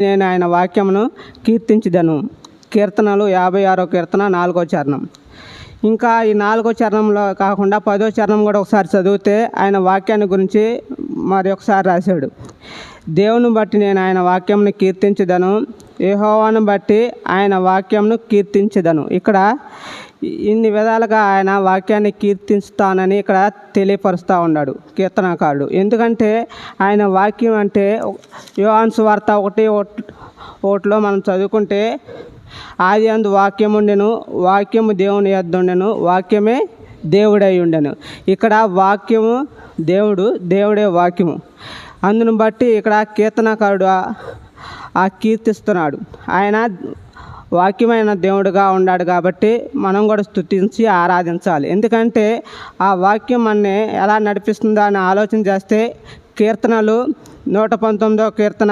నేను ఆయన వాక్యమును కీర్తించుదను. కీర్తనలు 56వ కీర్తన 4వ చరణం. ఇంకా ఈ 4వ చరణంలో కాకుండా 10వ చరణం కూడా ఒకసారి చదివితే ఆయన వాక్యాన్ని గురించి మరి ఒకసారి రాశాడు. దేవుని బట్టి నేను ఆయన వాక్యంను కీర్తించుదను, యెహోవాను బట్టి ఆయన వాక్యంను కీర్తించుదను. ఇక్కడ ఇన్ని విధాలుగా ఆయన వాక్యాన్ని కీర్తిస్తానని ఇక్కడ తెలియపరుస్తూ ఉన్నాడు కీర్తనకారుడు. ఎందుకంటే ఆయన వాక్యం అంటే యోహాను సువార్త 1:1లో మనం చదువుకుంటే, ఆది అందు వాక్యము ఉండెను, వాక్యము దేవుని యొద్ద ఉండెను, వాక్యమే దేవుడై ఉండెను. ఇక్కడ వాక్యము దేవుడు, దేవుడే వాక్యము. అందును బట్టి ఇక్కడ కీర్తనకారుడు ఆ కీర్తిస్తున్నాడు. ఆయన వాక్యమైన దేవుడుగా ఉన్నాడు కాబట్టి మనం కూడా స్తుతించి ఆరాధించాలి. ఎందుకంటే ఆ వాక్యం అన్నీ ఎలా నడిపిస్తుందో అని ఆలోచన చేస్తే కీర్తనలు 119వ కీర్తన